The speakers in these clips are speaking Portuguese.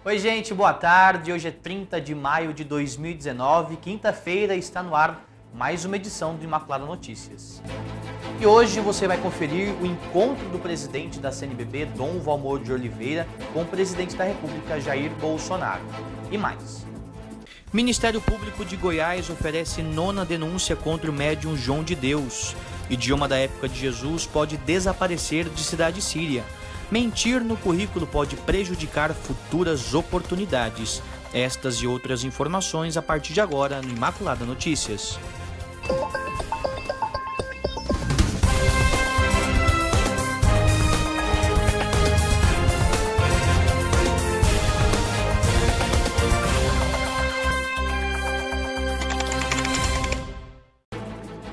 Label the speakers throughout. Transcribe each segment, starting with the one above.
Speaker 1: Oi, gente, boa tarde. Hoje é 30 de maio de 2019, quinta-feira, está no ar mais uma edição do Imaculada Notícias. E hoje você vai conferir o encontro do presidente da CNBB, Dom Valmor de Oliveira, com o presidente da República, Jair Bolsonaro. E mais. Ministério Público de Goiás oferece 9ª denúncia contra o médium João de Deus. Idioma da época de Jesus pode desaparecer de cidade síria. Mentir no currículo pode prejudicar futuras oportunidades. Estas e outras informações a partir de agora no Imaculada Notícias.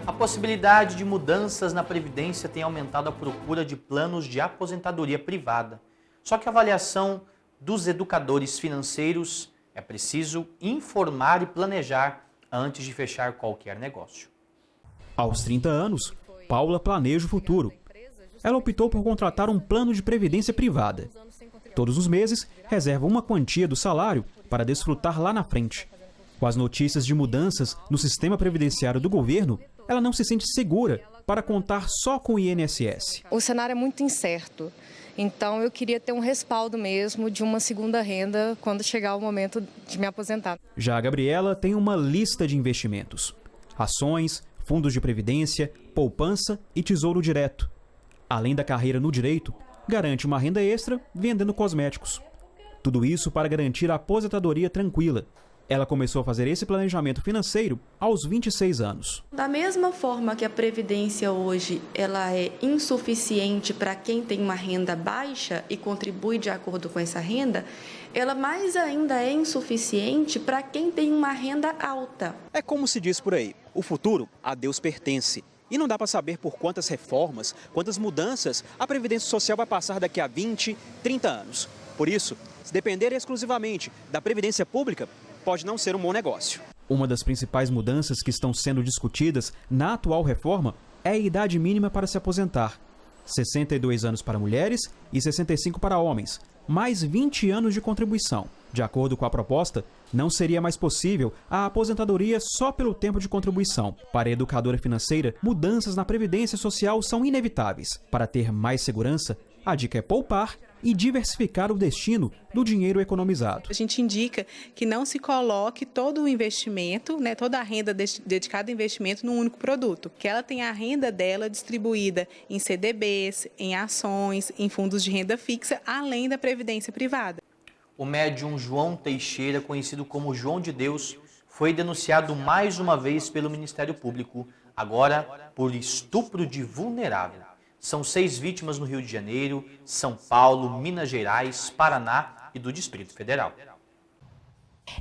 Speaker 1: A possibilidade de mudanças na Previdência tem aumentado a procura de planos de aposentadoria privada. Só que a avaliação dos educadores financeiros é preciso informar e planejar antes de fechar qualquer negócio.
Speaker 2: Aos 30 anos, Paula planeja o futuro. Ela optou por contratar um plano de previdência privada. Todos os meses, reserva uma quantia do salário para desfrutar lá na frente. Com as notícias de mudanças no sistema previdenciário do governo, ela não se sente segura para contar só com o INSS.
Speaker 3: O cenário é muito incerto, então eu queria ter um respaldo mesmo de uma segunda renda quando chegar o momento de me aposentar.
Speaker 2: Já a Gabriela tem uma lista de investimentos: ações, fundos de previdência, poupança e tesouro direto. Além da carreira no direito, garante uma renda extra vendendo cosméticos. Tudo isso para garantir a aposentadoria tranquila. Ela começou a fazer esse planejamento financeiro aos 26 anos.
Speaker 4: Da mesma forma que a Previdência hoje ela é insuficiente para quem tem uma renda baixa e contribui de acordo com essa renda, ela mais ainda é insuficiente para quem tem uma renda alta.
Speaker 5: É como se diz por aí, o futuro a Deus pertence. E não dá para saber por quantas reformas, quantas mudanças a Previdência Social vai passar daqui a 20, 30 anos. Por isso, se depender exclusivamente da Previdência Pública, pode não ser um bom negócio.
Speaker 2: Uma das principais mudanças que estão sendo discutidas na atual reforma é a idade mínima para se aposentar. 62 anos para mulheres e 65 para homens, mais 20 anos de contribuição. De acordo com a proposta, não seria mais possível a aposentadoria só pelo tempo de contribuição. Para a educadora financeira, mudanças na Previdência Social são inevitáveis. Para ter mais segurança, a dica é poupar e diversificar o destino do dinheiro economizado.
Speaker 6: A gente indica que não se coloque todo o investimento, toda a renda dedicada ao investimento num único produto. Que ela tenha a renda dela distribuída em CDBs, em ações, em fundos de renda fixa, além da previdência privada.
Speaker 1: O médium João Teixeira, conhecido como João de Deus, foi denunciado mais uma vez pelo Ministério Público, agora por estupro de vulnerável. São 6 vítimas no Rio de Janeiro, São Paulo, Minas Gerais, Paraná e do Distrito Federal.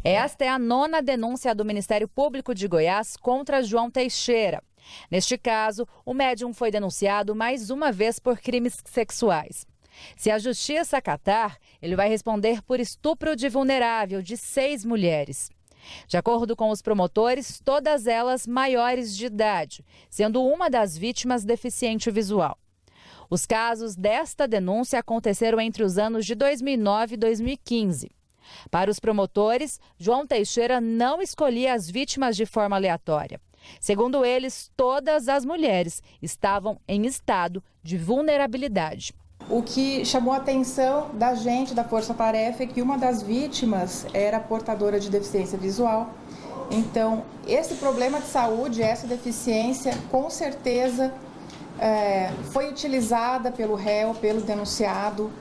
Speaker 7: Esta é a 9ª denúncia do Ministério Público de Goiás contra João Teixeira. Neste caso, o médium foi denunciado mais uma vez por crimes sexuais. Se a justiça acatar, ele vai responder por estupro de vulnerável de 6 mulheres. De acordo com os promotores, todas elas maiores de idade, sendo uma das vítimas deficiente visual. Os casos desta denúncia aconteceram entre os anos de 2009 e 2015. Para os promotores, João Teixeira não escolhia as vítimas de forma aleatória. Segundo eles, todas as mulheres estavam em estado de vulnerabilidade.
Speaker 8: O que chamou a atenção da gente, da Força Tarefa, é que uma das vítimas era portadora de deficiência visual. Então, esse problema de saúde, essa deficiência, com certeza foi utilizada pelo réu, pelo denunciado,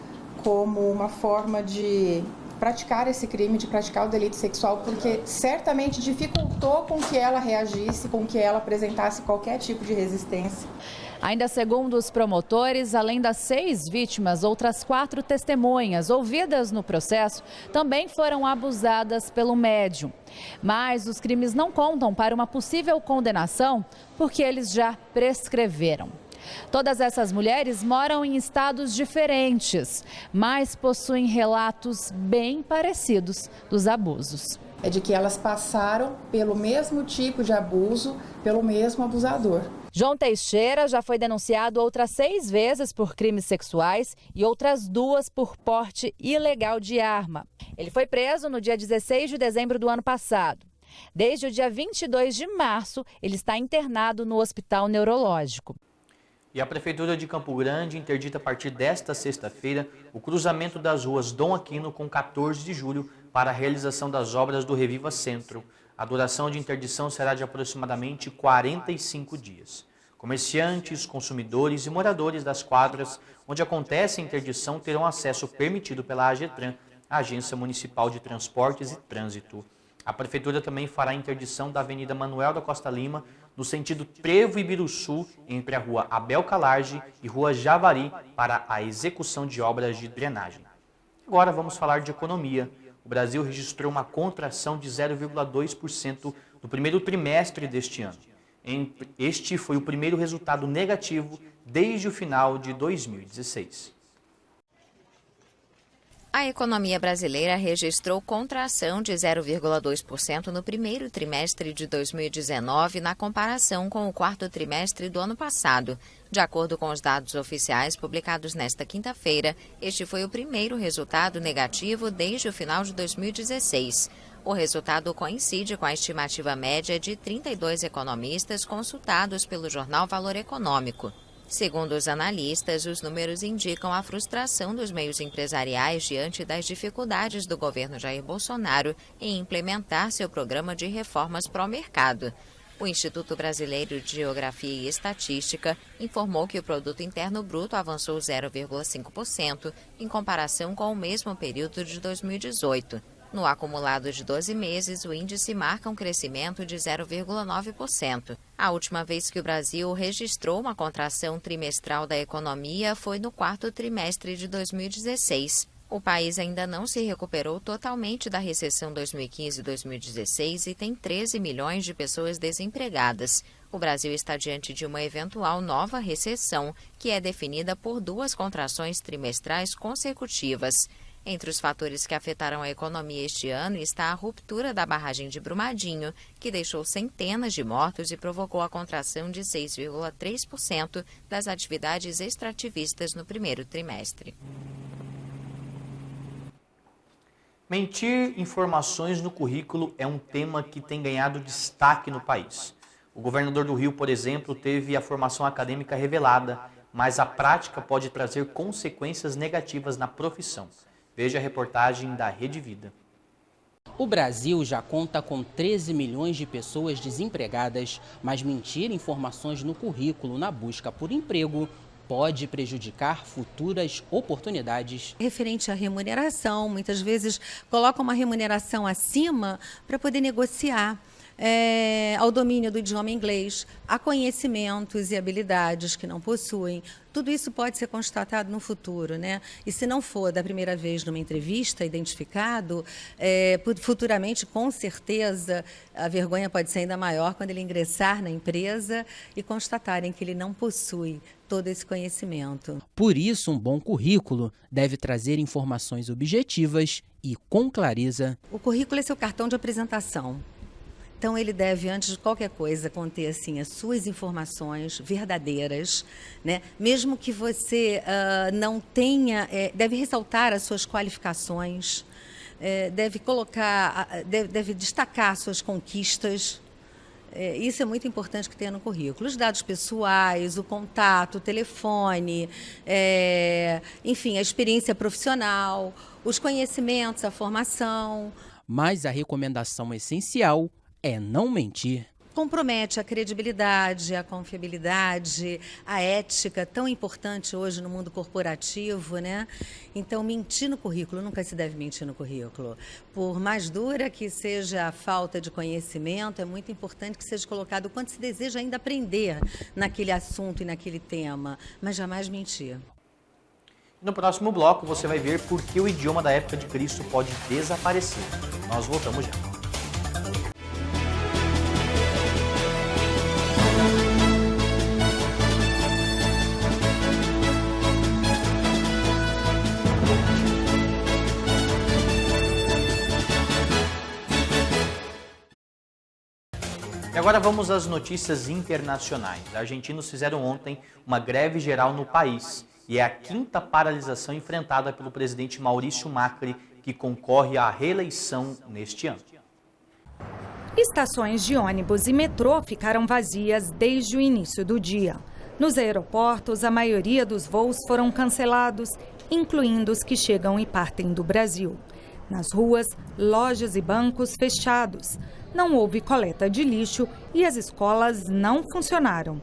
Speaker 8: como uma forma de praticar esse crime, de praticar o delito sexual, porque certamente dificultou com que ela reagisse, com que ela apresentasse qualquer tipo de resistência.
Speaker 7: Ainda segundo os promotores, além das 6 vítimas, outras 4 testemunhas ouvidas no processo também foram abusadas pelo médium. Mas os crimes não contam para uma possível condenação porque eles já prescreveram. Todas essas mulheres moram em estados diferentes, mas possuem relatos bem parecidos dos abusos.
Speaker 8: É de que elas passaram pelo mesmo tipo de abuso, pelo mesmo abusador.
Speaker 7: João Teixeira já foi denunciado outras 6 vezes por crimes sexuais e outras 2 por porte ilegal de arma. Ele foi preso no dia 16 de dezembro do ano passado. Desde o dia 22 de março, ele está internado no hospital neurológico.
Speaker 1: E a Prefeitura de Campo Grande interdita a partir desta sexta-feira o cruzamento das ruas Dom Aquino com 14 de julho para a realização das obras do Reviva Centro. A duração de interdição será de aproximadamente 45 dias. Comerciantes, consumidores e moradores das quadras onde acontece a interdição terão acesso permitido pela AGETRAN, a Agência Municipal de Transportes e Trânsito. A Prefeitura também fará a interdição da Avenida Manuel da Costa Lima, no sentido Trevo e Ibiruçu, entre a Rua Abel Calarge e Rua Javari, para a execução de obras de drenagem. Agora vamos falar de economia. O Brasil registrou uma contração de 0,2% no primeiro trimestre deste ano. Este foi o primeiro resultado negativo desde o final de 2016.
Speaker 9: A economia brasileira registrou contração de 0,2% no primeiro trimestre de 2019 na comparação com o quarto trimestre do ano passado. De acordo com os dados oficiais publicados nesta quinta-feira, este foi o primeiro resultado negativo desde o final de 2016. O resultado coincide com a estimativa média de 32 economistas consultados pelo jornal Valor Econômico. Segundo os analistas, os números indicam a frustração dos meios empresariais diante das dificuldades do governo Jair Bolsonaro em implementar seu programa de reformas pró-mercado. O Instituto Brasileiro de Geografia e Estatística informou que o Produto Interno Bruto avançou 0,5% em comparação com o mesmo período de 2018. No acumulado de 12 meses, o índice marca um crescimento de 0,9%. A última vez que o Brasil registrou uma contração trimestral da economia foi no quarto trimestre de 2016. O país ainda não se recuperou totalmente da recessão 2015-2016 e tem 13 milhões de pessoas desempregadas. O Brasil está diante de uma eventual nova recessão, que é definida por 2 contrações trimestrais consecutivas. Entre os fatores que afetaram a economia este ano está a ruptura da barragem de Brumadinho, que deixou centenas de mortos e provocou a contração de 6,3% das atividades extrativistas no primeiro trimestre.
Speaker 1: Mentir informações no currículo é um tema que tem ganhado destaque no país. O governador do Rio, por exemplo, teve a formação acadêmica revelada, mas a prática pode trazer consequências negativas na profissão. Veja a reportagem da Rede Vida.
Speaker 10: O Brasil já conta com 13 milhões de pessoas desempregadas, mas mentir informações no currículo na busca por emprego pode prejudicar futuras oportunidades.
Speaker 11: Referente à remuneração, muitas vezes colocam uma remuneração acima para poder negociar. Ao domínio do idioma inglês, a conhecimentos e habilidades que não possuem. Tudo isso pode ser constatado no futuro, né? E se não for da primeira vez numa entrevista identificado, futuramente, com certeza, a vergonha pode ser ainda maior quando ele ingressar na empresa e constatarem que ele não possui todo esse conhecimento.
Speaker 10: Por isso, um bom currículo deve trazer informações objetivas e com clareza.
Speaker 11: O currículo é seu cartão de apresentação. Então, ele deve, antes de qualquer coisa, conter assim, as suas informações verdadeiras, né? Mesmo que você não tenha, deve ressaltar as suas qualificações, deve destacar suas conquistas. Isso é muito importante que tenha no currículo. Os dados pessoais, o contato, o telefone, enfim, a experiência profissional, os conhecimentos, a formação.
Speaker 10: Mas a recomendação essencial é não mentir.
Speaker 11: Compromete a credibilidade, a confiabilidade, a ética, tão importante hoje no mundo corporativo, né? Então, mentir no currículo, nunca se deve mentir no currículo. Por mais dura que seja a falta de conhecimento, é muito importante que seja colocado o quanto se deseja ainda aprender naquele assunto e naquele tema, mas jamais mentir.
Speaker 1: No próximo bloco, você vai ver por que o idioma da época de Cristo pode desaparecer. Nós voltamos já. E agora vamos às notícias internacionais. Argentinos fizeram ontem uma greve geral no país e é a 5ª paralisação enfrentada pelo presidente Maurício Macri, que concorre à reeleição neste ano.
Speaker 12: Estações de ônibus e metrô ficaram vazias desde o início do dia. Nos aeroportos, a maioria dos voos foram cancelados, incluindo os que chegam e partem do Brasil. Nas ruas, lojas e bancos fechados. Não houve coleta de lixo e as escolas não funcionaram.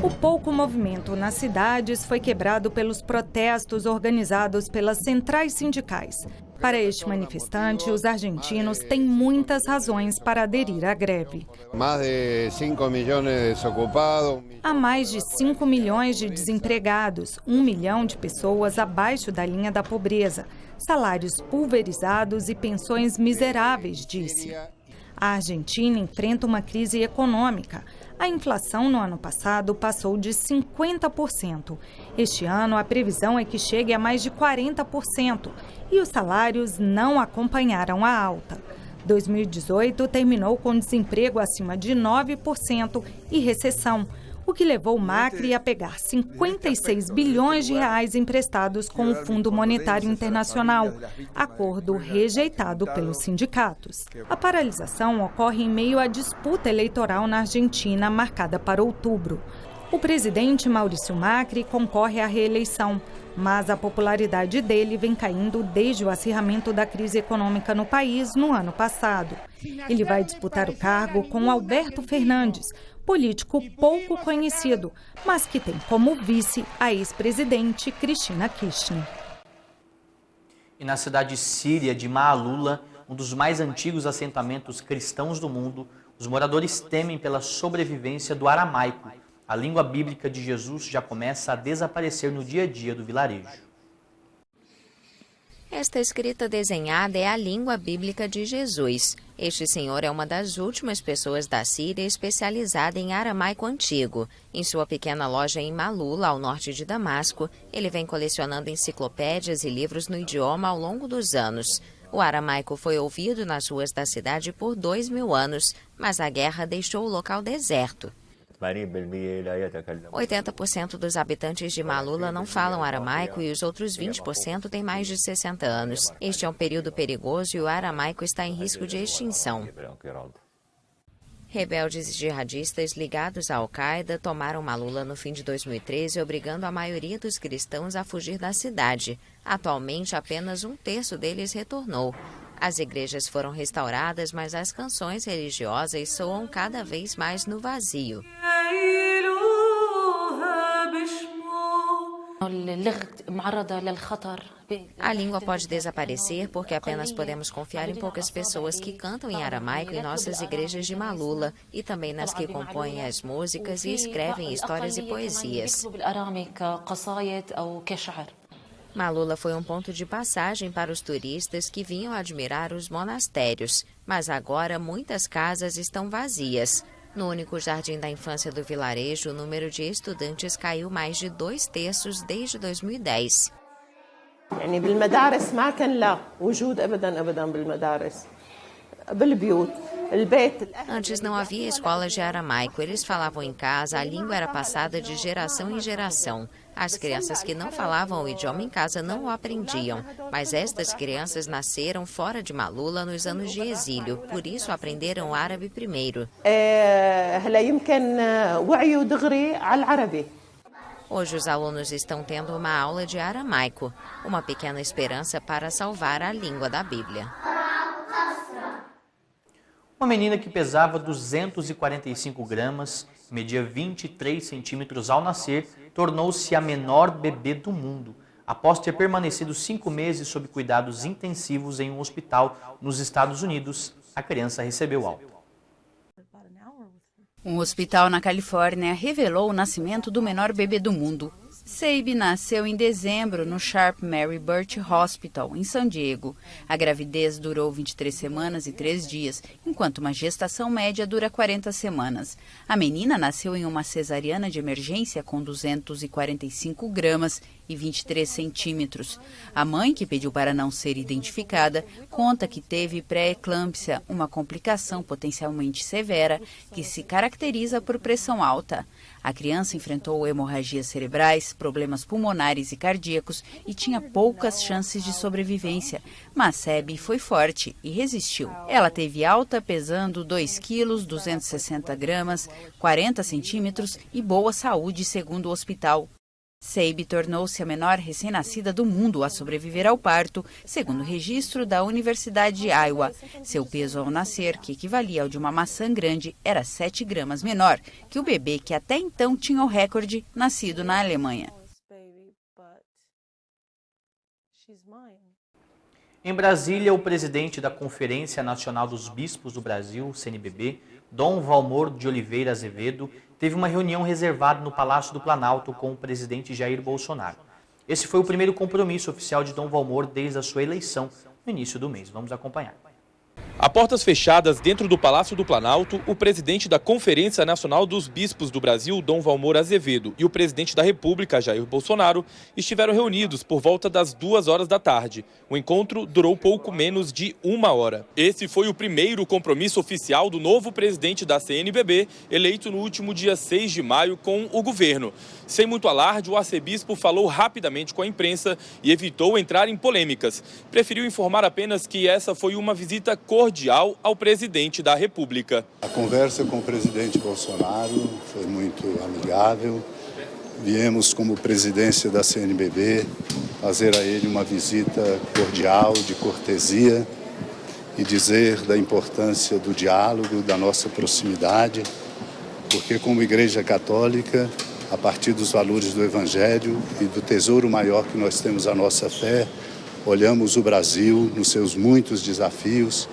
Speaker 12: O pouco movimento nas cidades foi quebrado pelos protestos organizados pelas centrais sindicais. Para este manifestante, os argentinos têm muitas razões para aderir à greve. Há mais de 5 milhões de desempregados, 1 milhão de pessoas abaixo da linha da pobreza, salários pulverizados e pensões miseráveis, disse. A Argentina enfrenta uma crise econômica. A inflação no ano passado passou de 50%. Este ano, a previsão é que chegue a mais de 40% e os salários não acompanharam a alta. 2018 terminou com desemprego acima de 9% e recessão, o que levou Macri a pegar 56 bilhões de reais emprestados com o Fundo Monetário Internacional, acordo rejeitado pelos sindicatos. A paralisação ocorre em meio à disputa eleitoral na Argentina, marcada para outubro. O presidente Maurício Macri concorre à reeleição, mas a popularidade dele vem caindo desde o acirramento da crise econômica no país no ano passado. Ele vai disputar o cargo com Alberto Fernandes, político pouco conhecido, mas que tem como vice a ex-presidente Cristina Kirchner.
Speaker 1: E na cidade síria de Maalula, um dos mais antigos assentamentos cristãos do mundo, os moradores temem pela sobrevivência do aramaico. A língua bíblica de Jesus já começa a desaparecer no dia a dia do vilarejo.
Speaker 9: Esta escrita desenhada é a língua bíblica de Jesus. Este senhor é uma das últimas pessoas da Síria especializada em aramaico antigo. Em sua pequena loja em Maalula, ao norte de Damasco, ele vem colecionando enciclopédias e livros no idioma ao longo dos anos. O aramaico foi ouvido nas ruas da cidade por 2.000 anos, mas a guerra deixou o local deserto. 80% dos habitantes de Maalula não falam aramaico e os outros 20% têm mais de 60 anos. Este é um período perigoso e o aramaico está em risco de extinção. Rebeldes jihadistas ligados à Al-Qaeda tomaram Maalula no fim de 2013, obrigando a maioria dos cristãos a fugir da cidade. Atualmente, apenas 1/3 deles retornou. As igrejas foram restauradas, mas as canções religiosas soam cada vez mais no vazio. A língua pode desaparecer porque apenas podemos confiar em poucas pessoas que cantam em aramaico em nossas igrejas de Maalula e também nas que compõem as músicas e escrevem histórias e poesias. Maalula foi um ponto de passagem para os turistas que vinham admirar os monastérios, mas agora muitas casas estão vazias. No único jardim da infância do vilarejo, o número de estudantes caiu mais de 2/3 desde 2010. Antes não havia escolas de aramaico, eles falavam em casa, a língua era passada de geração em geração. As crianças que não falavam o idioma em casa não o aprendiam, mas estas crianças nasceram fora de Maalula nos anos de exílio, por isso aprenderam o árabe primeiro. Hoje os alunos estão tendo uma aula de aramaico, uma pequena esperança para salvar a língua da Bíblia.
Speaker 1: Uma menina que pesava 245 gramas, media 23 centímetros ao nascer, tornou-se a menor bebê do mundo, após ter permanecido 5 meses sob cuidados intensivos em um hospital nos Estados Unidos. A criança recebeu alta.
Speaker 13: Um hospital na Califórnia revelou o nascimento do menor bebê do mundo. Seibe nasceu em dezembro no Sharp Mary Burt Hospital, em San Diego. A gravidez durou 23 semanas e 3 dias, enquanto uma gestação média dura 40 semanas. A menina nasceu em uma cesariana de emergência com 245 gramas e 23 centímetros. A mãe, que pediu para não ser identificada, conta que teve pré-eclâmpsia, uma complicação potencialmente severa que se caracteriza por pressão alta. A criança enfrentou hemorragias cerebrais, problemas pulmonares e cardíacos e tinha poucas chances de sobrevivência, mas Sebi foi forte e resistiu. Ela teve alta pesando 2 quilos, 260 gramas, 40 centímetros e boa saúde, segundo o hospital. Sebi tornou-se a menor recém-nascida do mundo a sobreviver ao parto, segundo o registro da Universidade de Iowa. Seu peso ao nascer, que equivalia ao de uma maçã grande, era 7 gramas menor que o bebê que até então tinha o recorde, nascido na Alemanha.
Speaker 1: Em Brasília, o presidente da Conferência Nacional dos Bispos do Brasil, CNBB, Dom Valmor de Oliveira Azevedo, teve uma reunião reservada no Palácio do Planalto com o presidente Jair Bolsonaro. Esse foi o primeiro compromisso oficial de Dom Valmor desde a sua eleição no início do mês. Vamos acompanhar.
Speaker 14: A portas fechadas dentro do Palácio do Planalto, o presidente da Conferência Nacional dos Bispos do Brasil, Dom Valmor Azevedo, e o presidente da República, Jair Bolsonaro, estiveram reunidos por volta das 2 horas da tarde. O encontro durou pouco menos de 1 hora. Esse foi o primeiro compromisso oficial do novo presidente da CNBB, eleito no último dia 6 de maio com o governo. Sem muito alarde, o arcebispo falou rapidamente com a imprensa e evitou entrar em polêmicas. Preferiu informar apenas que essa foi uma visita cordial ao presidente da República.
Speaker 15: A conversa com o presidente Bolsonaro foi muito amigável. Viemos, como presidência da CNBB, fazer a ele uma visita cordial, de cortesia, e dizer da importância do diálogo, da nossa proximidade, porque como Igreja Católica, a partir dos valores do Evangelho e do tesouro maior que nós temos a nossa fé, olhamos o Brasil nos seus muitos desafios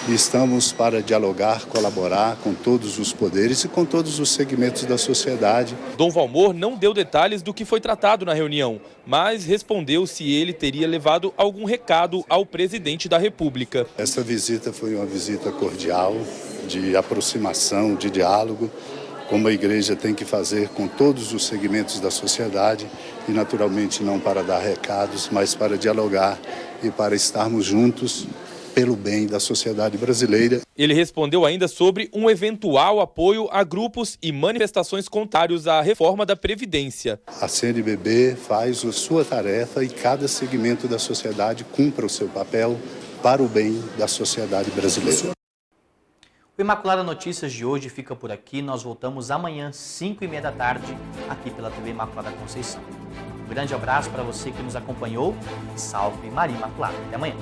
Speaker 15: e estamos para dialogar, colaborar com todos os poderes e com todos os segmentos da sociedade.
Speaker 14: Dom Valmor não deu detalhes do que foi tratado na reunião, mas respondeu se ele teria levado algum recado ao presidente da República.
Speaker 15: Essa visita foi uma visita cordial, de aproximação, de diálogo, como a igreja tem que fazer com todos os segmentos da sociedade e, naturalmente, não para dar recados, mas para dialogar e para estarmos juntos pelo bem da sociedade brasileira.
Speaker 14: Ele respondeu ainda sobre um eventual apoio a grupos e manifestações contrários à reforma da Previdência.
Speaker 15: A CNBB faz a sua tarefa e cada segmento da sociedade cumpra o seu papel para o bem da sociedade brasileira.
Speaker 1: O Imaculada Notícias de hoje fica por aqui. Nós voltamos amanhã, 5h30 da tarde, aqui pela TV Imaculada Conceição. Um grande abraço para você que nos acompanhou e salve Maria Imaculada. Até amanhã.